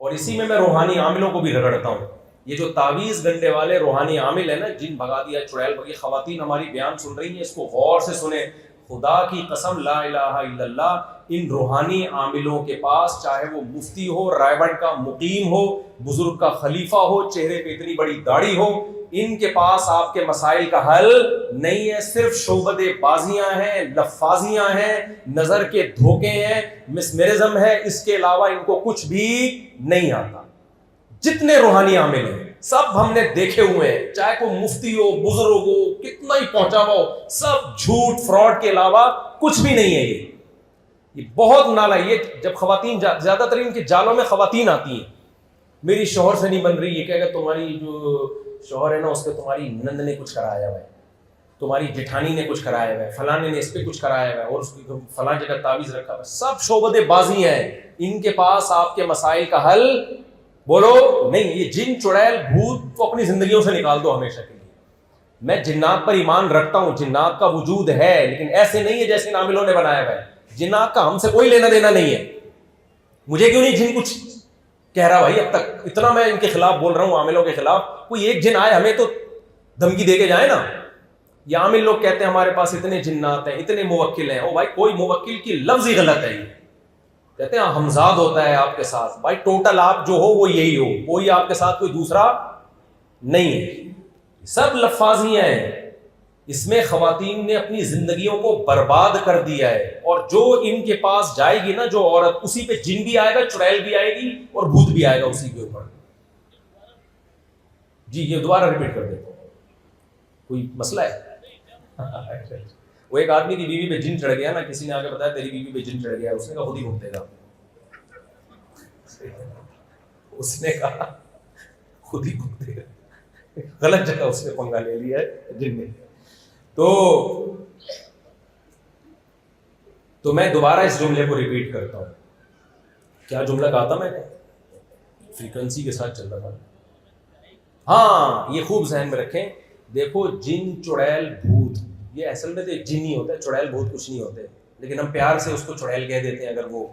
اور اسی میں روحانی عاملوں کو بھی رگڑتا ہوں. یہ جو تعویذ گننے والے روحانی عامل ہیں نا، جن بھگا دیا چڑیل بھگی، خواتین ہماری بیان سن رہی ہیں، اس کو غور سے سنیں. خدا کی قسم لا الہ الا اللہ، ان روحانی عاملوں کے پاس چاہے وہ مفتی ہو، رائے بند کا مقیم ہو، بزرگ کا خلیفہ ہو، چہرے پہ اتنی بڑی داڑھی ہو، ان کے پاس آپ کے مسائل کا حل نہیں ہے. صرف شعبدے بازیاں ہیں، لفاظیاں ہیں، نظر کے دھوکے ہیں، مسمرزم ہے، اس کے علاوہ ان کو کچھ بھی نہیں آتا. جتنے روحانی عامل ہیں سب ہم نے دیکھے ہوئے ہیں، چاہے کوئی مفتی ہو، بزرگ ہو، کتنا ہی پہنچا ہوا ہو، سب جھوٹ فراڈ کے علاوہ کچھ بھی نہیں ہے. یہ بہت نالا. یہ جب خواتین زیادہ تر ان کے جالوں میں خواتین آتی ہیں، میری شوہر سے نہیں بن رہی، یہ کہے گا تمہاری جو شوہر ہے نا اس پہ تمہاری نند نے کچھ کرایا ہوا ہے، تمہاری جٹھانی نے کچھ کرایا ہوا ہے، فلانے نے اس پہ کچھ کرایا ہوا ہے، اور اس کی فلاں جگہ تعویذ رکھا ہوا ہے. سب شعبدے بازی ہیں، ان کے پاس آپ کے مسائل کا حل بولو نہیں. یہ جن چڑیل بھوت کو اپنی زندگیوں سے نکال دو ہمیشہ کے لیے. میں جنات پر ایمان رکھتا ہوں، جنات کا وجود ہے، لیکن ایسے نہیں ہے جیسے ان عاملوں نے بنایا ہوا ہے. جنات کا ہم سے کوئی لینا دینا نہیں ہے. مجھے کیوں نہیں جن کچھ کہہ رہا بھائی؟ اب تک اتنا میں ان کے خلاف بول رہا ہوں، عاملوں کے خلاف. کوئی ایک جن آئے ہمیں تو دھمکی دے کے جائے نا. یہ عامل لوگ کہتے ہیں ہمارے پاس اتنے جنات ہیں، اتنے موکل ہیں. او بھائی کوئی موکل کی لفظ ہی غلط ہے. یہ کہتے ہیں ہمزاد ہوتا ہے آپ کے ساتھ. بھائی ٹوٹل آپ جو ہو وہ یہی ہو، کوئی آپ کے ساتھ کوئی دوسرا نہیں ہے. سب لفاظیاں ہیں. اس میں خواتین نے اپنی زندگیوں کو برباد کر دیا ہے. اور جو ان کے پاس جائے گی نا جو عورت، اسی پہ جن بھی آئے گا، چڑیل بھی آئے گی، اور بھوت بھی آئے گا اسی کے اوپر. جی یہ دوبارہ ریپیٹ کر دیتا ہوں. کوئی مسئلہ ہے؟ وہ ایک آدمی کی بیوی پہ جن چڑھ گیا نا، کسی نے آگے بتایا تیری بیوی پہ جن چڑھ گیا، اس نے کہا خود ہی بھگتے گا. اس نے کہا خود ہی بھگتے گا. غلط جگہ اس نے پنگا لے لیا ہے جن نے. تو میں دوبارہ اس جملے کو ریپیٹ کرتا ہوں. کیا جملہ کہا تھا میں نے؟ فریکوینسی کے ساتھ چل رہا تھا. ہاں یہ خوب ذہن میں رکھیں. دیکھو جن چڑیل بھوت یہ اصل میں تو جن ہی ہوتا ہے، چڑیل بھوت کچھ نہیں ہوتے. لیکن ہم پیار سے اس کو چڑیل کہہ دیتے ہیں اگر وہ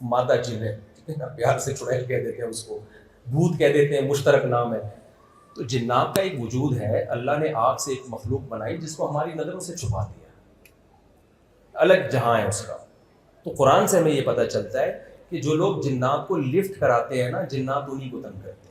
مادہ جن ہے، ٹھیک ہے نا، پیار سے چڑیل کہہ دیتے ہیں، اس کو بھوت کہہ دیتے ہیں، مشترک نام ہے. تو جنات کا ایک وجود ہے. اللہ نے آگ سے ایک مخلوق بنائی جس کو ہماری نظروں سے چھپا دیا، الگ جہاں ہے اس کا. تو قرآن سے ہمیں یہ پتہ چلتا ہے کہ جو لوگ جنات کو لفٹ کراتے ہیں نا، جنات انہی کو تنگ کرتے ہیں.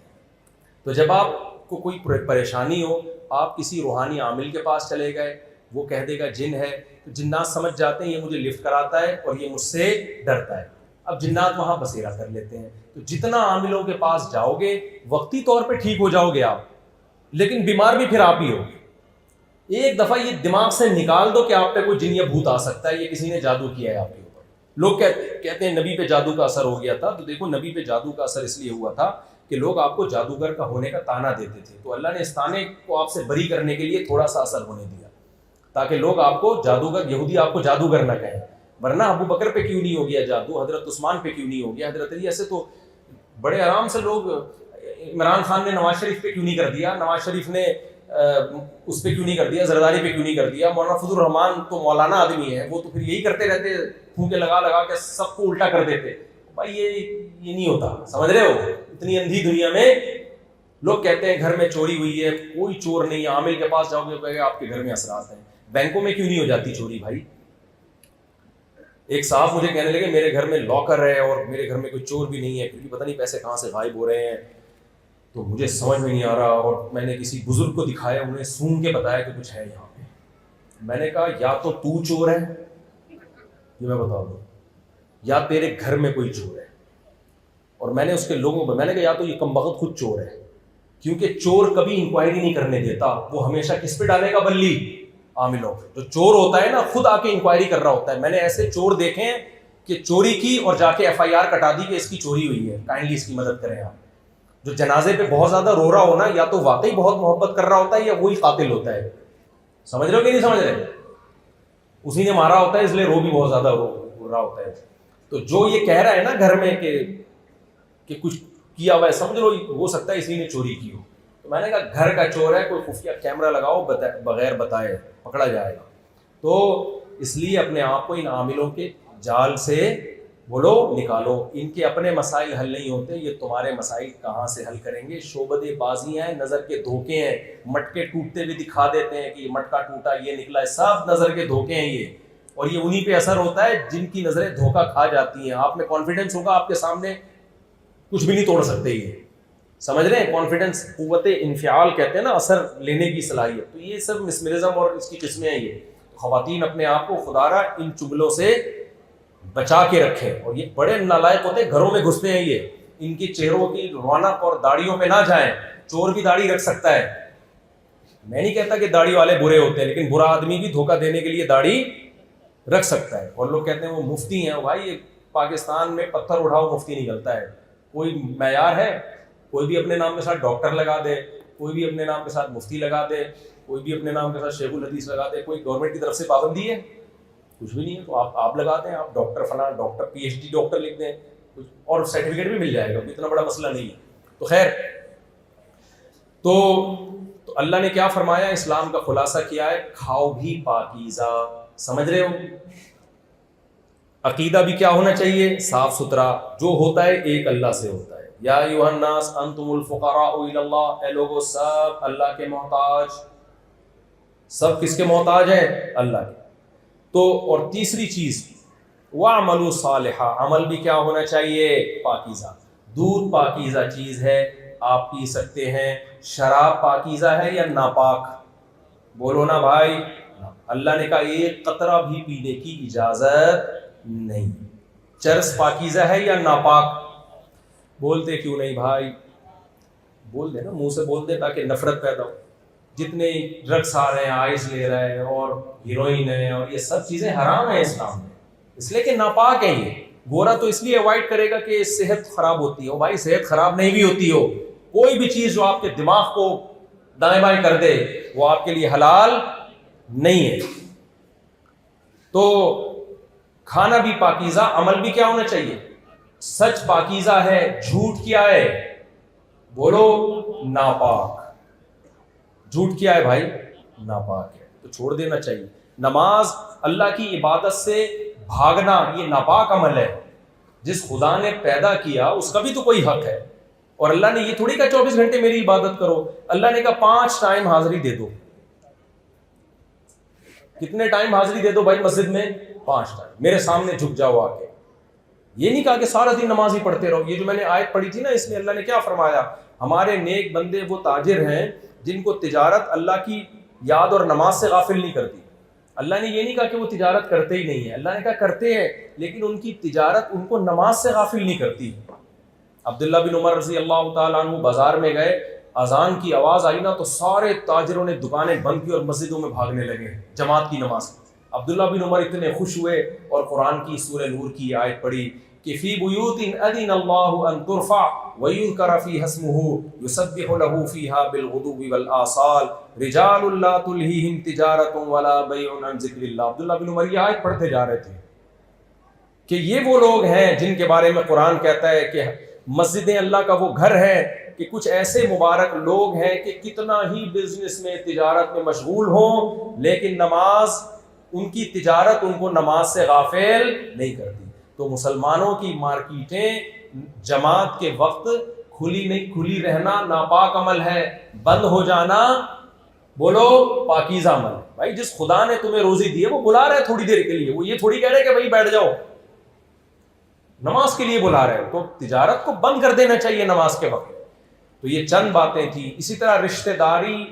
تو جب آپ کو کوئی پریشانی ہو، آپ کسی روحانی عامل کے پاس چلے گئے، وہ کہہ دے گا جن ہے، تو جنات سمجھ جاتے ہیں یہ مجھے لفٹ کراتا ہے اور یہ مجھ سے ڈرتا ہے. اب جنات وہاں بسیرا کر لیتے ہیں. تو جتنا عاملوں کے پاس جاؤ گے وقتی طور پہ ٹھیک ہو جاؤ گے آپ، لیکن بیمار بھی پھر آپ ہی ہو. ایک دفعہ یہ دماغ سے نکال دو کہ آپ پہ کوئی جن یا بھوت آ سکتا ہے، یہ کسی نے جادو کیا ہے آپ کے اوپر. لوگ کہتے ہیں نبی پہ جادو کا اثر ہو گیا تھا. تو دیکھو نبی پہ جادو کا اثر اس لیے ہوا تھا کہ لوگ آپ کو جادوگر کا ہونے کا تانا دیتے تھے. تو اللہ نے اس تانے کو آپ سے بری کرنے کے لیے تھوڑا سا اثر ہونے دیا تاکہ لوگ آپ کو جادوگر، یہودی آپ کو جادوگر نہ کہیں. ورنہ ابو بکر پہ کیوں نہیں ہو گیا جادو، حضرت عثمان پہ کیوں نہیں ہو گیا، حضرت علی، ایسے تو بڑے آرام سے لوگ. عمران خان نے نواز شریف پہ کیوں نہیں کر دیا، نواز شریف نے اس پہ کیوں نہیں کر دیا، زرداری پہ کیوں نہیں کر دیا. مولانا فضل الرحمان تو مولانا آدمی ہے، وہ تو پھر یہی کرتے رہتے، پھونکے لگا لگا کے سب کو الٹا کر دیتے. بھائی یہ نہیں ہوتا، سمجھ رہے ہو؟ اتنی اندھی دنیا میں لوگ کہتے ہیں گھر میں چوری ہوئی ہے، کوئی چور نہیں ہے. عامل کے پاس جاؤ گے آپ کے گھر میں اثرات ہیں. بینکوں میں کیوں نہیں ہو جاتی چوری بھائی؟ ایک صاحب مجھے کہنے لگے میرے گھر میں لاکر ہے اور میرے گھر میں کوئی چور بھی نہیں ہے، کیونکہ پتہ نہیں پیسے کہاں سے غائب ہو رہے ہیں. تو مجھے سمجھ میں نہیں آ رہا، اور میں نے کسی بزرگ کو دکھایا، انہوں نے سون کے بتایا کہ کچھ ہے یہاں پہ. میں نے کہا یا تو چور ہے، یہ میں بتا دوں، یا تیرے گھر میں کوئی چور ہے. اور میں نے اس کے لوگوں کو میں نے کہا یا تو یہ کمبخت خود چور ہے، کیونکہ چور کبھی انکوائری نہیں کرنے دیتا، وہ ہمیشہ کس پہ ڈالے گا؟ بلی عاملوں. جو چور ہوتا ہے نا خود آ کے انکوائری کر رہا ہوتا ہے. میں نے ایسے چور دیکھے ہیں کہ چوری کی اور جا کے FIR کٹا دی کہ اس کی چوری ہوئی ہے، کائنڈلی اس کی مدد کریں آپ. جو جنازے پہ بہت زیادہ رو رہا ہو نا، یا تو واقعی بہت محبت کر رہا ہوتا ہے یا وہی قاتل ہوتا ہے. سمجھ رہے ہو کہ نہیں سمجھ رہے؟ اسی نے مارا ہوتا ہے اس لیے رو بھی بہت زیادہ رو رہا ہوتا ہے. تو جو یہ کہہ رہا ہے نا گھر میں کہ کچھ کیا ہوا ہے، سمجھ لو ہو سکتا ہے اسی نے چوری کی ہو. تو میں نے کہا گھر کا چور ہے، کوئی خفیہ کیمرہ لگاؤ، بغیر بتائے پکڑا جائے گا. تو اس لیے اپنے آپ کو ان عاملوں کے جال سے بولو نکالو. ان کے اپنے مسائل حل نہیں ہوتے, یہ تمہارے مسائل کہاں سے حل کریں گے؟ شعبدے بازیاں ہیں, نظر کے دھوکے ہیں, مٹکے ٹوٹتے ہوئے دکھا دیتے ہیں کہ یہ مٹکا ٹوٹا, یہ نکلا, سب نظر کے دھوکے ہیں یہ, اور یہ انہی پہ اثر ہوتا ہے جن کی نظریں دھوکا کھا جاتی ہیں. آپ میں کانفیڈنس ہوگا, آپ کے سامنے کچھ بھی نہیں توڑ سکتے یہ, سمجھ رہے ہیں؟ کانفیڈنس, قوت انفعال کہتے ہیں نا, اثر لینے کی صلاحیت. تو یہ سب مسمرزم اور اس کی قسمیں ہیں. یہ خواتین اپنے آپ کو خدارہ ان چغلوں سے بچا کے رکھیں. اور یہ بڑے نالائق ہوتے ہیں, گھروں میں گھستے ہیں یہ, ان کی چہروں کی رونق اور داڑھیوں پہ نہ جائیں. چور بھی داڑھی رکھ سکتا ہے, میں نہیں کہتا کہ داڑھی والے برے ہوتے ہیں, لیکن برا آدمی بھی دھوکہ دینے کے لیے داڑھی رکھ سکتا ہے. اور لوگ کہتے ہیں وہ مفتی ہیں. بھائی یہ پاکستان میں پتھر اٹھاؤ مفتی نکلتا ہے. کوئی معیار ہے؟ کوئی بھی اپنے نام کے ساتھ ڈاکٹر لگا دے, کوئی بھی اپنے نام کے ساتھ مفتی لگا دے, کوئی بھی اپنے نام کے ساتھ شیخ الحدیث لگا دے. کوئی گورنمنٹ کی طرف سے پابندی ہے؟ کچھ بھی نہیں ہے. تو آپ لگا دیں, آپ ڈاکٹر فلاں doctor P H D doctor لکھ دیں, اور سرٹیفکیٹ بھی مل جائے گا, اتنا بڑا مسئلہ نہیں ہے. تو خیر, تو اللہ نے کیا فرمایا؟ اسلام کا خلاصہ کیا ہے؟ کھاؤ بھی پاکیزہ. سمجھ رہے ہو؟ عقیدہ بھی کیا ہونا چاہیے؟ صاف ستھرا. جو ہوتا ہے ایک اللہ سے ہوتا ہے. یا ایھا الناس انتم الفقراء الی اللہ, اے لوگو سب اللہ کے محتاج. سب کس کے محتاج ہیں؟ اللہ کے. تو اور تیسری چیز وَاعْمَلُوا صَالِحًا, عمل بھی کیا ہونا چاہیے؟ پاکیزہ. دودھ پاکیزہ چیز ہے, آپ پی سکتے ہیں. شراب پاکیزہ ہے یا ناپاک؟ بولو نا بھائی. اللہ نے کہا ایک قطرہ بھی پینے کی اجازت نہیں. چرس پاکیزہ ہے یا ناپاک؟ بولتے کیوں نہیں بھائی؟ بول دے نا, منہ سے بول دے تاکہ نفرت پیدا ہو. جتنے ڈرگس آ رہے ہیں, آئس لے رہے ہیں, اور ہیروئن ہے, اور یہ سب چیزیں حرام ہیں اسلام میں, اس لیے کہ ناپاک ہے. یہ گورا تو اس لیے اوائڈ کرے گا کہ صحت خراب ہوتی ہو. بھائی صحت خراب نہیں بھی ہوتی ہو, کوئی بھی چیز جو آپ کے دماغ کو دائیں بائیں کر دے وہ آپ کے لیے حلال نہیں ہے. تو کھانا بھی پاکیزہ, عمل بھی کیا ہونا چاہیے؟ سچ پاکیزہ ہے, جھوٹ کیا ہے؟ بولو ناپاک. جھوٹ کیا ہے بھائی؟ ناپاک ہے, تو چھوڑ دینا چاہیے. نماز, اللہ کی عبادت سے بھاگنا, یہ ناپاک عمل ہے. جس خدا نے پیدا کیا اس کا بھی تو کوئی حق ہے. اور اللہ نے یہ تھوڑی کہا 24 گھنٹے میری عبادت کرو. اللہ نے کہا 5 ٹائم حاضری دے دو. کتنے ٹائم حاضری دے دو بھائی مسجد میں؟ 5 ٹائم. میرے سامنے جھک جاؤ آ کے. یہ نہیں کہا کہ سارا دن نماز ہی پڑھتے رہو. یہ جو میں نے آیت پڑھی تھی نا, اس میں اللہ نے کیا فرمایا؟ ہمارے نیک بندے وہ تاجر ہیں جن کو تجارت اللہ کی یاد اور نماز سے غافل نہیں کرتی. اللہ نے یہ نہیں کہا کہ وہ تجارت کرتے ہی نہیں ہیں, اللہ نے کہا کرتے ہیں, لیکن ان کی تجارت ان کو نماز سے غافل نہیں کرتی. عبداللہ بن عمر رضی اللہ تعالیٰ عنہ بازار میں گئے, اذان کی آواز آئی نا تو سارے تاجروں نے دکانیں بند کی اور مسجدوں میں بھاگنے لگے جماعت کی نماز. عبداللہ بن عمر اتنے خوش ہوئے اور قرآن کی سورہ نور کی آیت پڑھی کہ فی بیوت اذن اللہ ان ترفع ویذکر فیہا اسمہ یسبح لہ فیہا بالغدو والآصال رجال لا تلہیہم تجارت ولا بیع عن ذکر اللہ. عبداللہ بن عمر یہ آیت پڑھتے جا رہے تھے کہ یہ وہ لوگ ہیں جن کے بارے میں قرآن کہتا ہے کہ مسجدیں اللہ کا وہ گھر ہے, کہ کچھ ایسے مبارک لوگ ہیں کہ کتنا ہی بزنس میں تجارت میں مشغول ہوں لیکن نماز, ان کی تجارت ان کو نماز سے غافل نہیں کرتی. تو مسلمانوں کی مارکیٹیں جماعت کے وقت کھلی نہیں, کھلی رہنا ناپاک عمل ہے, بند ہو جانا بولو پاکیزہ عمل ہے. بھائی جس خدا نے تمہیں روزی دی ہے وہ بلا رہا ہے تھوڑی دیر کے لیے, وہ یہ تھوڑی کہہ رہے کہ بھائی بیٹھ جاؤ, نماز کے لیے بلا رہے ہو. تو تجارت کو بند کر دینا چاہیے نماز کے وقت. تو یہ چند باتیں تھیں. اسی طرح رشتہ داری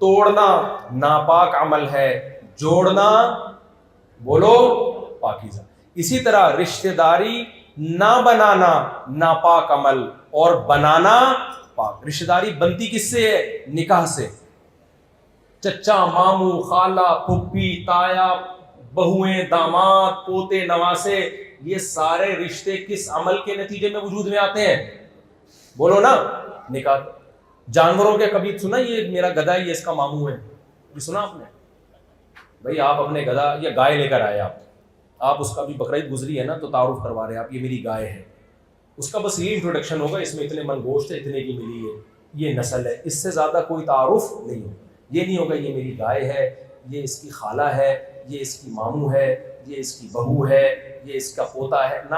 توڑنا ناپاک عمل ہے, جوڑنا بولو پاکیزہ. اسی طرح رشتہ داری نہ بنانا ناپاک عمل, اور بنانا پاک. رشتہ داری بنتی کس سے ہے؟ نکاح سے. چچا, ماموں, خالہ, پھپھی, تایا, بہویں, داماد, پوتے, نواسے, یہ سارے رشتے کس عمل کے نتیجے میں وجود میں آتے ہیں؟ بولو نا نکاح. جانوروں کے کبھی سنا یہ میرا گدھا ہے یہ اس کا ماموں ہے؟ یہ سنا آپ نے؟ بھائی آپ اپنے گدھا یا گائے لے کر آئے, آپ اس کا بھی بقرعید گزری ہے نا تو تعارف کروا رہے ہیں آپ, یہ میری گائے ہے. اس کا بس یہ انٹروڈکشن ہوگا, اس میں اتنے من گوشت ہے, اتنے کی ملی ہے, یہ نسل ہے, اس سے زیادہ کوئی تعارف نہیں ہوگا. یہ نہیں ہوگا یہ میری گائے ہے, یہ اس کی خالہ ہے, یہ اس کی ماموں ہے، یہ اس کی بہو ہے، یہ اس کا پوتا ہے. نہ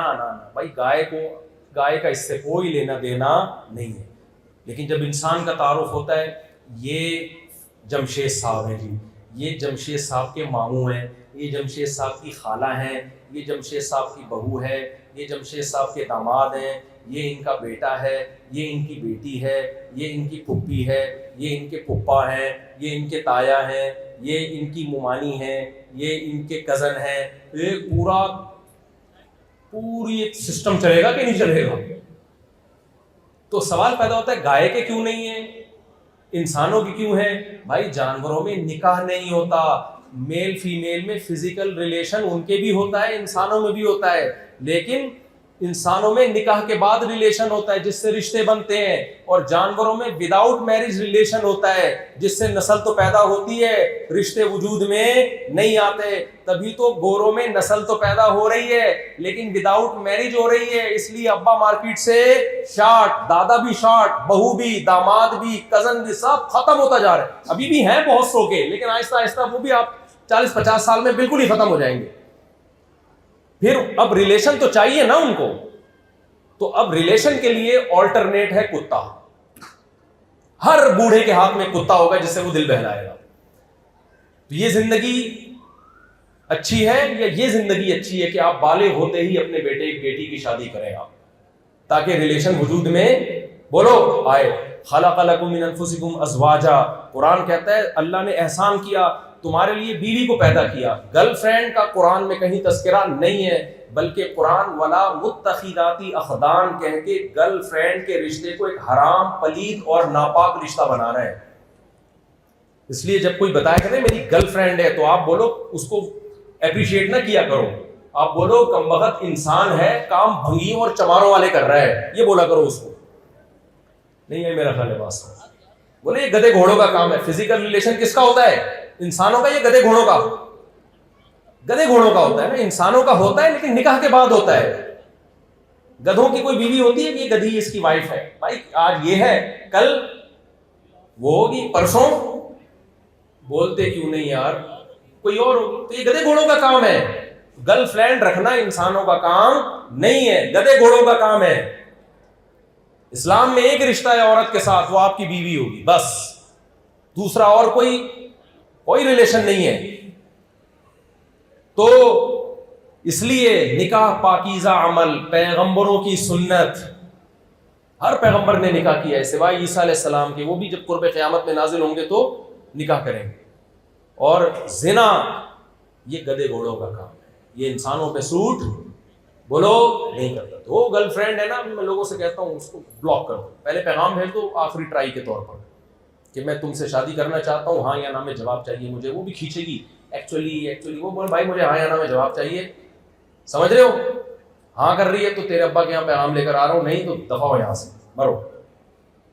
بھائی، گائے کا اس سے کوئی لینا دینا نہیں ہے. لیکن جب انسان کا تعارف ہوتا ہے، یہ جمشید صاحب ہیں جی، یہ جمشید صاحب کے ماموں ہیں، یہ جمشید صاحب کی خالہ ہیں، یہ جمشید صاحب کی بہو ہے، یہ جمشید صاحب کے داماد ہیں، یہ ان کا بیٹا ہے، یہ ان کی بیٹی ہے، یہ ان کی پھپھی ہے، یہ ان کے پھپھا ہیں، یہ ان کے تایا ہیں، یہ ان کی ممانی ہیں، یہ ان کے کزن ہیں. ایک پوری ایک سسٹم چلے گا کہ نہیں چلے گا؟ تو سوال پیدا ہوتا ہے گائے کے کیوں نہیں ہے، انسانوں کی کیوں ہے؟ بھائی جانوروں میں نکاح نہیں ہوتا، میل فیمیل میں فزیکل ریلیشن ان کے بھی ہوتا ہے، انسانوں میں بھی ہوتا ہے، لیکن انسانوں میں نکاح کے بعد ریلیشن ہوتا ہے جس سے رشتے بنتے ہیں، اور جانوروں میں وداؤٹ میرج ریلیشن ہوتا ہے جس سے نسل تو پیدا ہوتی ہے، رشتے وجود میں نہیں آتے. تبھی تو گوروں میں نسل تو پیدا ہو رہی ہے لیکن وداؤٹ میرج ہو رہی ہے، اس لیے ابا مارکیٹ سے شارٹ، دادا بھی شارٹ، بہو بھی، داماد بھی، کزن بھی، سب ختم ہوتا جا رہا ہے. ابھی بھی ہیں بہت سو کے، لیکن آہستہ آہستہ وہ بھی آپ 40-50 سال میں بالکل ہی ختم ہو جائیں گے. پھر اب ریلیشن تو چاہیے نا ان کو، تو اب ریلیشن کے لیے آلٹرنیٹ ہے کتا. ہر بوڑھے کے ہاتھ میں کتا ہوگا جس سے وہ دل بہلائے گا. تو یہ زندگی اچھی ہے یا یہ زندگی اچھی ہے کہ آپ بالغ ہوتے ہی اپنے بیٹے بیٹی کی شادی کریں آپ، تاکہ ریلیشن وجود میں بولو آئے. خلق لکم من انفسکم ازواجا، قرآن کہتا ہے اللہ نے احسان کیا، تمہارے لیے بیوی کو پیدا کیا. گرل فرینڈ کا قرآن میں کہیں تذکرہ نہیں ہے، بلکہ قرآن ولا متخذاتی اخدان کہہ کے گرل فرینڈ کے رشتے کو ایک حرام، پلید اور ناپاک رشتہ بنا رہے ہیں. اس لیے جب کوئی بتایا کرے میری گرل فرینڈ ہے تو آپ بولو اس کو اپریشیٹ نہ کیا کرو، آپ بولو کمبخت انسان ہے، کام بھنگیوں اور چماروں والے کر رہا ہے، یہ بولا کرو اس کو. نہیں ہے میرا خیال ہے بات سمجھ. بولے یہ گدے گھوڑوں کا کام ہے. فزیکل ریلیشن کس کا ہوتا ہے؟ انسانوں کا یا گدے گھوڑوں کا؟ گدے گھوڑوں کا ہوتا ہے نا. انسانوں کا ہوتا ہے لیکن نکاح کے بعد ہوتا ہے. گدھوں کی کوئی بیوی ہوتی ہے کہ یہ گدھی اس کی وائف ہے؟ بھائی آج یہ ہے، کل وہ ہوگی، پرسوں بولتے کیوں نہیں یار کوئی اور ہوگی. تو یہ گدے گھوڑوں کا کام ہے. گرل فرینڈ رکھنا انسانوں کا کام نہیں ہے، گدے گھوڑوں کا کام ہے. اسلام میں ایک رشتہ ہے عورت کے ساتھ، وہ آپ کی بیوی ہوگی بس، دوسرا اور کوئی ریلیشن نہیں ہے. تو اس لیے نکاح پاکیزہ عمل، پیغمبروں کی سنت، ہر پیغمبر نے نکاح کیا ہے سوائے عیسیٰ علیہ السلام کے، وہ بھی جب قرب قیامت میں نازل ہوں گے تو نکاح کریں گے. اور زنا یہ گدے گھوڑوں کا کام ہے، یہ انسانوں پہ سوٹ بولو نہیں کرتا. تو وہ گرل فرینڈ ہے نا، میں لوگوں سے کہتا ہوں اس کو بلاک کر دو. پہلے پیغام بھیج دو آخری ٹرائی کے طور پر کہ میں تم سے شادی کرنا چاہتا ہوں، ہاں یا نا میں جواب چاہیے مجھے. وہ بھی کھینچے گی ایکچولی وہ بول بھائی مجھے ہاں یا نا میں جواب چاہیے. سمجھ رہے ہو؟ ہاں کر رہی ہے تو تیرے ابا کے یہاں پیغام لے کر آ رہا ہوں، نہیں تو دفع ہو یہاں سے، مرو.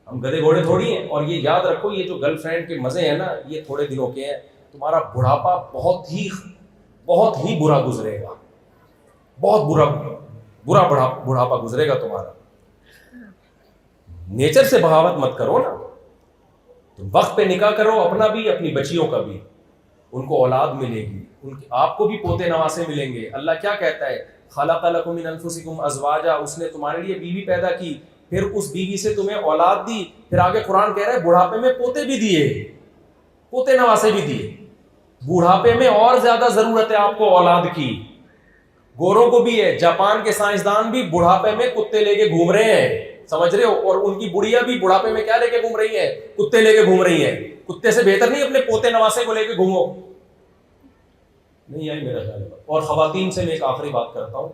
ہم گدے گھوڑے تھوڑی ہیں. اور یہ یاد رکھو یہ جو گرل فرینڈ کے مزے ہیں نا یہ تھوڑے دنوں کے ہیں. تمہارا بڑھاپا بہت ہی برا گزرے گا، بہت برا بڑھاپا گزرے گا تمہارا. نیچر سے بغاوت مت کرو نا، تم وقت پہ نکاح کرو، اپنا بھی اپنی بچیوں کا بھی. ان کو اولاد ملے گی، آپ کو بھی پوتے نواسے ملیں گے. اللہ کیا کہتا ہے؟ خلق لکم من انفسکم ازواجا، اس نے تمہارے لیے بیوی پیدا کی، پھر اس بیوی سے تمہیں اولاد دی. پھر آگے قرآن کہہ رہا ہے بڑھاپے میں پوتے بھی دیے، پوتے نواسے بھی دیے. بڑھاپے میں اور زیادہ ضرورت ہے آپ کو اولاد کی. گوروں کو بھی ہے. جاپان کے سائنسدان بھی بڑھاپے میں کتے لے کے گھوم رہے ہیں، سمجھ رہے ہو؟ اور ان کی بڑھیا بھی بڑھاپے میں کیا لے کے گھوم رہی ہیں؟ کتے لے کے گھوم رہی ہیں. کتے سے بہتر نہیں اپنے پوتے نواسے کو لے کے گھومو. نہیں آئی میرا خیال ہے. اور خواتین سے میں ایک آخری بات کرتا ہوں،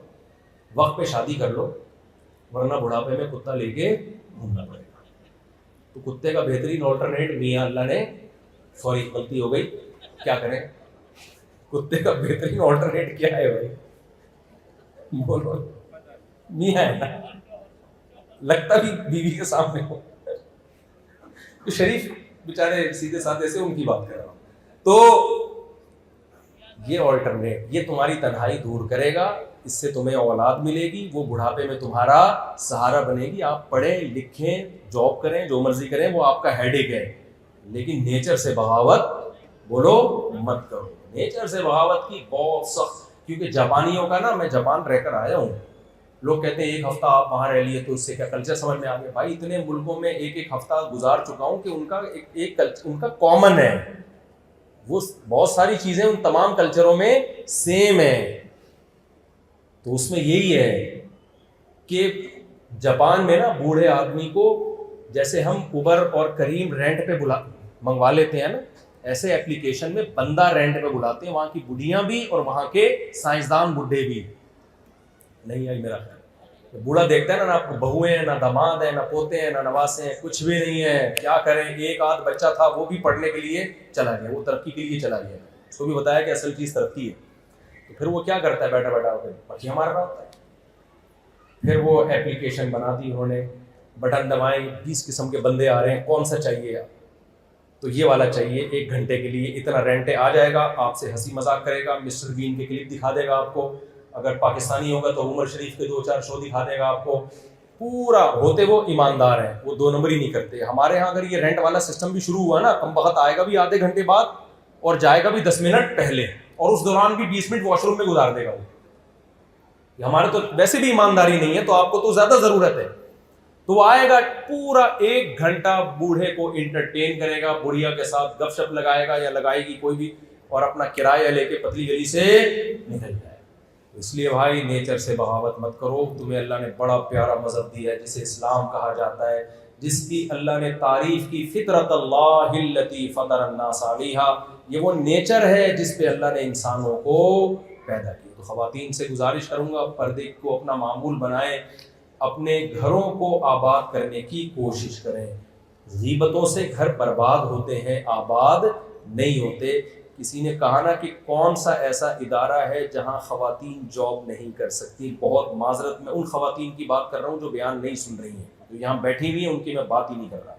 وقت پہ شادی کر لو ورنہ بڑھاپے میں کتا لے کے گھومنا پڑے گا. تو کتے کا بہترین آلٹرنیٹ میاں اللہ نے، سوری غلطی ہو گئی، کیا کریں؟ کتے کا بہترین آلٹرنیٹ کیا ہے بھائی؟ بولو. میاں ہے نا، لگتا بھی بیوی کے سامنے ہو. شریف بیچارے سیدھے سادھے سے ان کی بات کر رہا ہوں. تو یہ آلٹرنیٹ یہ تمہاری تنہائی دور کرے گا، اس سے تمہیں اولاد ملے گی، وہ بڑھاپے میں تمہارا سہارا بنے گی. آپ پڑھیں لکھیں جاب کریں جو مرضی کریں، وہ آپ کا ہیڈ ایک ہے، لیکن نیچر سے بغاوت بولو مت کرو. نیچر سے بغاوت کی بہت سخت، کیونکہ جاپانیوں کا نا، میں جاپان رہ کر آیا ہوں، لوگ کہتے ہیں ایک ہفتہ آپ وہاں رہ لیے تو اس سے کیا کلچر سمجھ میں آ گیا. بھائی اتنے ملکوں میں ایک ہفتہ گزار چکا ہوں کہ ان کا کامن ہے، وہ بہت ساری چیزیں ان تمام کلچروں میں سیم ہیں. تو اس میں یہی ہے کہ جاپان میں نا بوڑھے آدمی کو جیسے ہم اوبر اور کریم رینٹ پہ منگوا لیتے ہیں نا، ایسے اپلیکیشن میں بندہ رینٹ پہ بلاتے ہیں، وہاں کی بڑھیاں بھی اور وہاں کے سائنسدان بڈھے بھی. نہیں آئی میرا خیال، بوڑھا دیکھتا ہے نا آپ کو، بہویں ہیں نہ داماد ہیں نہ پوتے ہیں نہ نواسے ہیں، کچھ بھی نہیں ہے، کیا کریں. ایک آدھ بچہ تھا وہ بھی پڑھنے کے لیے چلا گیا، وہ ترقی کے لیے چلا گیا، اس کو بھی بتایا کہ اصل چیز ترقی ہے. تو پھر وہ کیا کرتا ہے، بیٹھا بیٹھا پکیاں مار رہا ہوتا ہے. پھر وہ اپلیکیشن بنا دی انہوں نے، بٹن دبائیں، 20 قسم کے بندے آ رہے ہیں، کون سا چاہیے، تو یہ والا چاہیے، 1 گھنٹے کے لیے اتنا رینٹ آ جائے گا، آپ سے ہنسی مذاق کرے گا، مسٹر بین کے کلپ دکھا دے گا آپ کو، اگر پاکستانی ہوگا تو عمر شریف کے 2-4 شو دکھا دے گا آپ کو. پورا ہوتے وہ ایماندار ہیں، وہ 2 نمبر ہی نہیں کرتے. ہمارے ہاں اگر یہ رینٹ والا سسٹم بھی شروع ہوا نا، کم وقت آئے گا بھی آدھے گھنٹے بعد اور جائے گا بھی 10 منٹ پہلے، اور اس دوران بھی 20 منٹ واش روم میں گزار دے گا وہ. ہمارے تو ویسے بھی ایمانداری نہیں ہے، تو آپ کو تو زیادہ ضرورت ہے. تو وہ آئے گا پورا 1 گھنٹہ بوڑھے کو انٹرٹین کرے گا، بڑھیا کے ساتھ گپ شپ لگائے گا یا لگائے گی کوئی بھی، اور اپنا کرایہ لے کے پتلی گلی سے نکل جائے. اس لیے بھائی نیچر سے بغاوت مت کرو. تمہیں اللہ نے بڑا پیارا مذہب دیا ہے جسے اسلام کہا جاتا ہے، جس کی اللہ نے تعریف کی، فطرت اللہ التی فطر الناس علیہا. یہ وہ نیچر ہے جس پہ اللہ نے انسانوں کو پیدا کیا. تو خواتین سے گزارش کروں گا، پردے کو اپنا معمول بنائیں، اپنے گھروں کو آباد کرنے کی کوشش کریں. غیبتوں سے گھر برباد ہوتے ہیں، آباد نہیں ہوتے. کسی نے کہا نا کہ کون سا ایسا ادارہ ہے جہاں خواتین جاب نہیں کر سکتی. بہت معذرت، میں ان خواتین کی بات کر رہا ہوں جو بیان نہیں سن رہی ہیں، جو یہاں بیٹھی ہوئی ہیں، ان کی میں بات ہی نہیں کر رہا.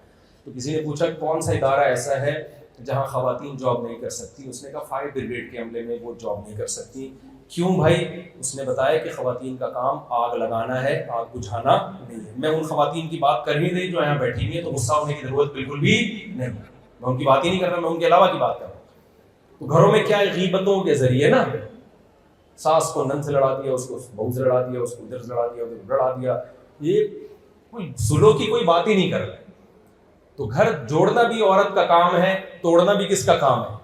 تو کسی نے پوچھا کون سا ادارہ ایسا ہے جہاں خواتین جاب نہیں کر سکتی. اس نے کہا فائر بریگیڈ کے عملے میں وہ جاب نہیں کر سکتی. کیوں بھائی؟ اس نے بتایا کہ خواتین کا کام آگ لگانا ہے، آگ بجھانا نہیں ہے. میں ان خواتین کی بات کر ہی نہیں جو یہاں بیٹھی ہوئی ہیں، تو غصہ ہونے کی ضرورت بالکل بھی نہیں. میں ان کی بات ہی نہیں کر رہا، میں ان کے علاوہ کی بات کر رہا ہوں. تو گھروں میں کیا ہے، غیبتوں کے ذریعے نا، ساس کو نند سے لڑا دیا، اس کو بہو سے لڑا دیا، اس کو ادھر سے لڑا دیا، ادھر لڑا دیا. یہ کوئی سلو کی کوئی بات ہی نہیں کر رہا. تو گھر جوڑنا بھی عورت کا کام ہے، توڑنا بھی کس کا کام ہے؟